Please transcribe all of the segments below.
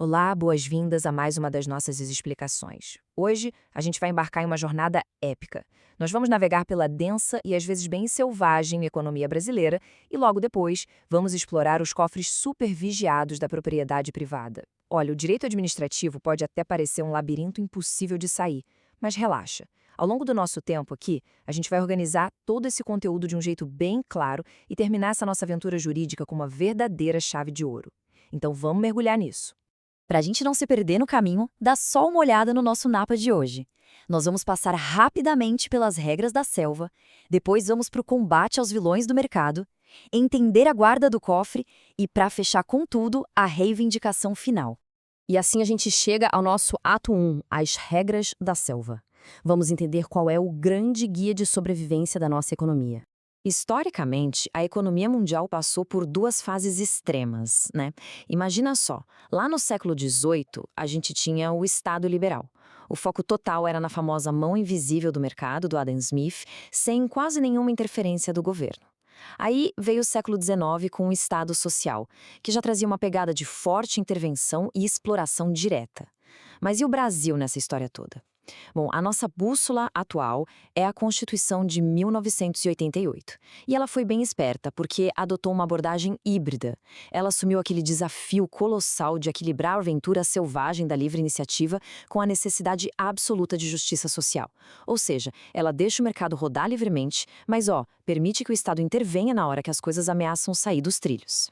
Olá, boas-vindas a mais uma das nossas explicações. Hoje, a gente vai embarcar em uma jornada épica. Nós vamos navegar pela densa e às vezes bem selvagem economia brasileira e logo depois vamos explorar os cofres supervigiados da propriedade privada. Olha, o direito administrativo pode até parecer um labirinto impossível de sair, mas relaxa. Ao longo do nosso tempo aqui, a gente vai organizar todo esse conteúdo de um jeito bem claro e terminar essa nossa aventura jurídica com uma verdadeira chave de ouro. Então vamos mergulhar nisso. Para a gente não se perder no caminho, dá só uma olhada no nosso mapa de hoje. Nós vamos passar rapidamente pelas regras da selva, depois vamos para o combate aos vilões do mercado, entender a guarda do cofre e, para fechar com tudo, a reivindicação final. E assim a gente chega ao nosso ato 1, as regras da selva. Vamos entender qual é o grande guia de sobrevivência da nossa economia. Historicamente, a economia mundial passou por duas fases extremas, né? Imagina só, lá no século XVIII, a gente tinha o Estado liberal. O foco total era na famosa mão invisível do mercado, do Adam Smith, sem quase nenhuma interferência do governo. Aí veio o século XIX com o Estado social, que já trazia uma pegada de forte intervenção e exploração direta. Mas e o Brasil nessa história toda? Bom, a nossa bússola atual é a Constituição de 1988. E ela foi bem esperta, porque adotou uma abordagem híbrida. Ela assumiu aquele desafio colossal de equilibrar a aventura selvagem da livre iniciativa com a necessidade absoluta de justiça social. Ou seja, ela deixa o mercado rodar livremente, mas permite que o Estado intervenha na hora que as coisas ameaçam sair dos trilhos.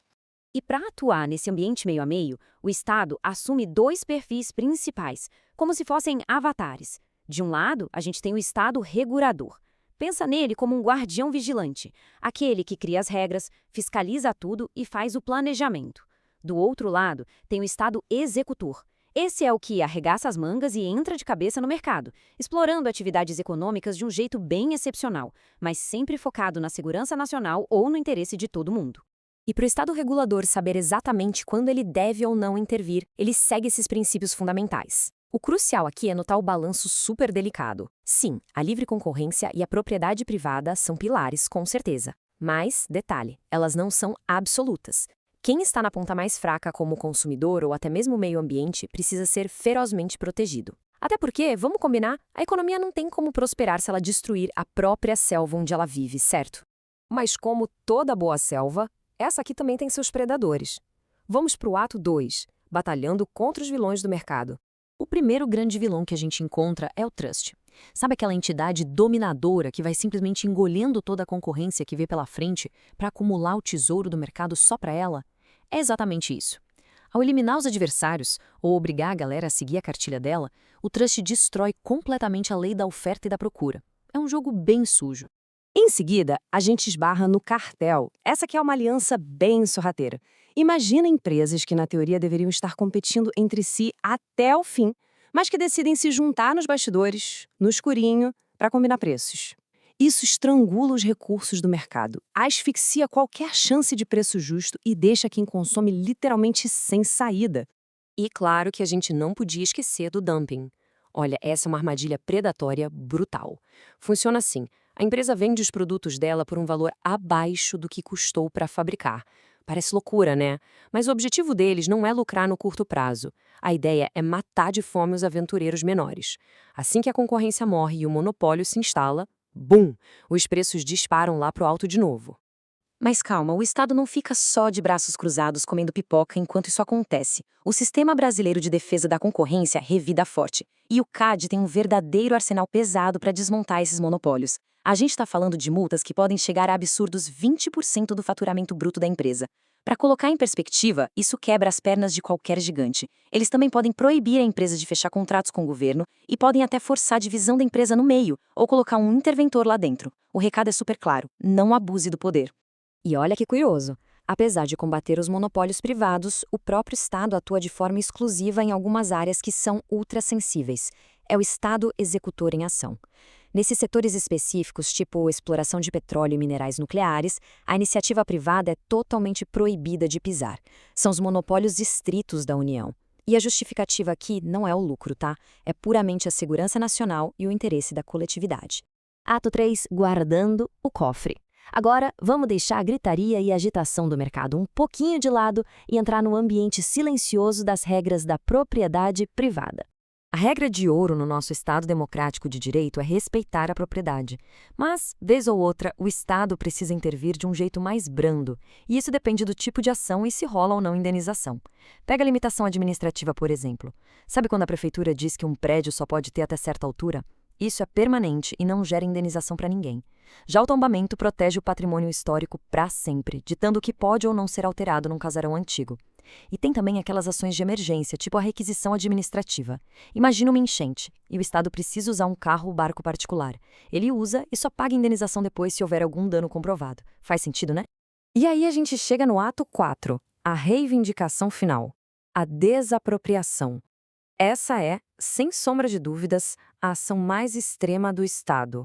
E para atuar nesse ambiente meio a meio, o Estado assume dois perfis principais, como se fossem avatares. De um lado, a gente tem o Estado regulador. Pensa nele como um guardião vigilante, aquele que cria as regras, fiscaliza tudo e faz o planejamento. Do outro lado, tem o Estado executor. Esse é o que arregaça as mangas e entra de cabeça no mercado, explorando atividades econômicas de um jeito bem excepcional, mas sempre focado na segurança nacional ou no interesse de todo mundo. E para o Estado regulador saber exatamente quando ele deve ou não intervir, ele segue esses princípios fundamentais. O crucial aqui é notar o balanço super delicado. Sim, a livre concorrência e a propriedade privada são pilares, com certeza. Mas, detalhe, elas não são absolutas. Quem está na ponta mais fraca como consumidor ou até mesmo o meio ambiente precisa ser ferozmente protegido. Até porque, vamos combinar, a economia não tem como prosperar se ela destruir a própria selva onde ela vive, certo? Mas como toda boa selva, essa aqui também tem seus predadores. Vamos para o ato 2, batalhando contra os vilões do mercado. O primeiro grande vilão que a gente encontra é o trust. Sabe aquela entidade dominadora que vai simplesmente engolendo toda a concorrência que vê pela frente para acumular o tesouro do mercado só para ela? É exatamente isso. Ao eliminar os adversários, ou obrigar a galera a seguir a cartilha dela, o trust destrói completamente a lei da oferta e da procura. É um jogo bem sujo. Em seguida, a gente esbarra no cartel. Essa que é uma aliança bem sorrateira. Imagina empresas que na teoria deveriam estar competindo entre si até o fim, mas que decidem se juntar nos bastidores, no escurinho, para combinar preços. Isso estrangula os recursos do mercado, asfixia qualquer chance de preço justo e deixa quem consome literalmente sem saída. E claro que a gente não podia esquecer do dumping. Olha, essa é uma armadilha predatória brutal. Funciona assim. A empresa vende os produtos dela por um valor abaixo do que custou para fabricar. Parece loucura, né? Mas o objetivo deles não é lucrar no curto prazo. A ideia é matar de fome os aventureiros menores. Assim que a concorrência morre e o monopólio se instala, bum! Os preços disparam lá pro alto de novo. Mas calma, o Estado não fica só de braços cruzados comendo pipoca enquanto isso acontece. O Sistema Brasileiro de Defesa da Concorrência revida forte. E o CAD tem um verdadeiro arsenal pesado para desmontar esses monopólios. A gente está falando de multas que podem chegar a absurdos 20% do faturamento bruto da empresa. Para colocar em perspectiva, isso quebra as pernas de qualquer gigante. Eles também podem proibir a empresa de fechar contratos com o governo e podem até forçar a divisão da empresa no meio ou colocar um interventor lá dentro. O recado é super claro: não abuse do poder. E olha que curioso, apesar de combater os monopólios privados, o próprio Estado atua de forma exclusiva em algumas áreas que são ultrassensíveis. É o Estado executor em ação. Nesses setores específicos, tipo exploração de petróleo e minerais nucleares, a iniciativa privada é totalmente proibida de pisar. São os monopólios estritos da União. E a justificativa aqui não é o lucro, tá? É puramente a segurança nacional e o interesse da coletividade. Ato 3, guardando o cofre. Agora, vamos deixar a gritaria e a agitação do mercado um pouquinho de lado e entrar no ambiente silencioso das regras da propriedade privada. A regra de ouro no nosso Estado democrático de direito é respeitar a propriedade. Mas, vez ou outra, o Estado precisa intervir de um jeito mais brando, e isso depende do tipo de ação e se rola ou não indenização. Pega a limitação administrativa, por exemplo. Sabe quando a prefeitura diz que um prédio só pode ter até certa altura? Isso é permanente e não gera indenização para ninguém. Já o tombamento protege o patrimônio histórico para sempre, ditando o que pode ou não ser alterado num casarão antigo. E tem também aquelas ações de emergência, tipo a requisição administrativa. Imagina uma enchente, e o Estado precisa usar um carro ou barco particular. Ele usa e só paga indenização depois se houver algum dano comprovado. Faz sentido, né? E aí a gente chega no ato 4, a reivindicação final, a desapropriação. Essa é, sem sombra de dúvidas, a ação mais extrema do Estado.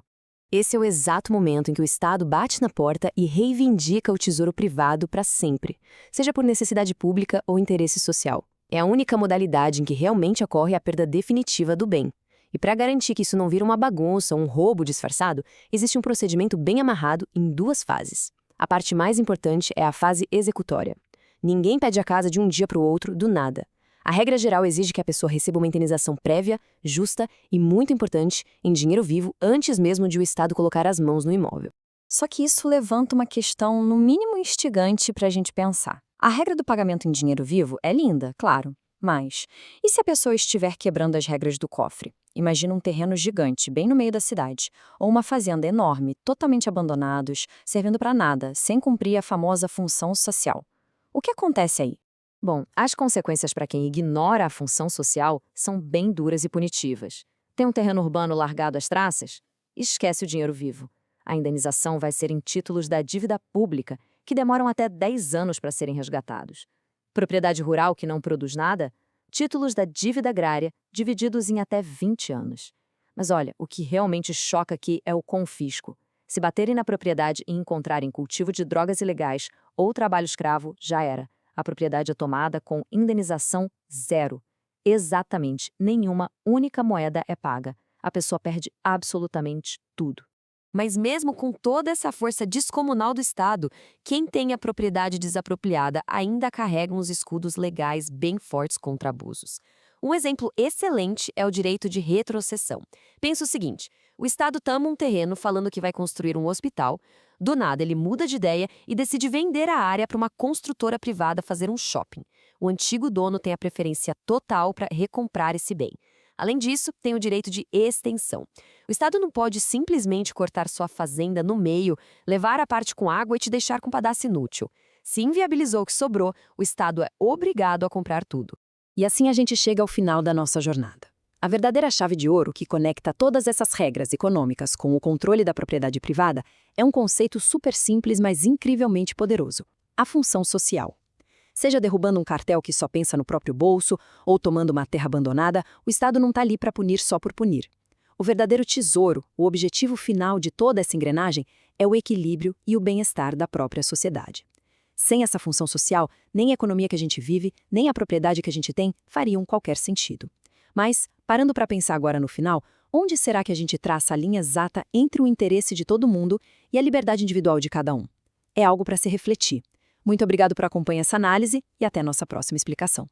Esse é o exato momento em que o Estado bate na porta e reivindica o tesouro privado para sempre, seja por necessidade pública ou interesse social. É a única modalidade em que realmente ocorre a perda definitiva do bem. E para garantir que isso não vira uma bagunça ou um roubo disfarçado, existe um procedimento bem amarrado em 2 fases. A parte mais importante é a fase executória. Ninguém pede a casa de um dia para o outro do nada. A regra geral exige que a pessoa receba uma indenização prévia, justa e, muito importante, em dinheiro vivo antes mesmo de o Estado colocar as mãos no imóvel. Só que isso levanta uma questão, no mínimo instigante, para a gente pensar. A regra do pagamento em dinheiro vivo é linda, claro, mas e se a pessoa estiver quebrando as regras do cofre? Imagina um terreno gigante, bem no meio da cidade, ou uma fazenda enorme, totalmente abandonados, servindo para nada, sem cumprir a famosa função social. O que acontece aí? Bom, as consequências para quem ignora a função social são bem duras e punitivas. Tem um terreno urbano largado às traças? Esquece o dinheiro vivo. A indenização vai ser em títulos da dívida pública, que demoram até 10 anos para serem resgatados. Propriedade rural que não produz nada? Títulos da dívida agrária, divididos em até 20 anos. Mas olha, o que realmente choca aqui é o confisco. Se baterem na propriedade e encontrarem cultivo de drogas ilegais ou trabalho escravo, já era. A propriedade é tomada com indenização 0. Exatamente, nenhuma única moeda é paga. A pessoa perde absolutamente tudo. Mas mesmo com toda essa força descomunal do Estado, quem tem a propriedade desapropriada ainda carrega uns escudos legais bem fortes contra abusos. Um exemplo excelente é o direito de retrocessão. Pensa o seguinte, o Estado toma um terreno falando que vai construir um hospital, do nada ele muda de ideia e decide vender a área para uma construtora privada fazer um shopping. O antigo dono tem a preferência total para recomprar esse bem. Além disso, tem o direito de extensão. O Estado não pode simplesmente cortar sua fazenda no meio, levar a parte com água e te deixar com um pedaço inútil. Se inviabilizou o que sobrou, o Estado é obrigado a comprar tudo. E assim a gente chega ao final da nossa jornada. A verdadeira chave de ouro que conecta todas essas regras econômicas com o controle da propriedade privada é um conceito super simples, mas incrivelmente poderoso: a função social. Seja derrubando um cartel que só pensa no próprio bolso ou tomando uma terra abandonada, o Estado não está ali para punir só por punir. O verdadeiro tesouro, o objetivo final de toda essa engrenagem, é o equilíbrio e o bem-estar da própria sociedade. Sem essa função social, nem a economia que a gente vive, nem a propriedade que a gente tem fariam qualquer sentido. Mas, parando para pensar agora no final, onde será que a gente traça a linha exata entre o interesse de todo mundo e a liberdade individual de cada um? É algo para se refletir. Muito obrigado por acompanhar essa análise e até nossa próxima explicação.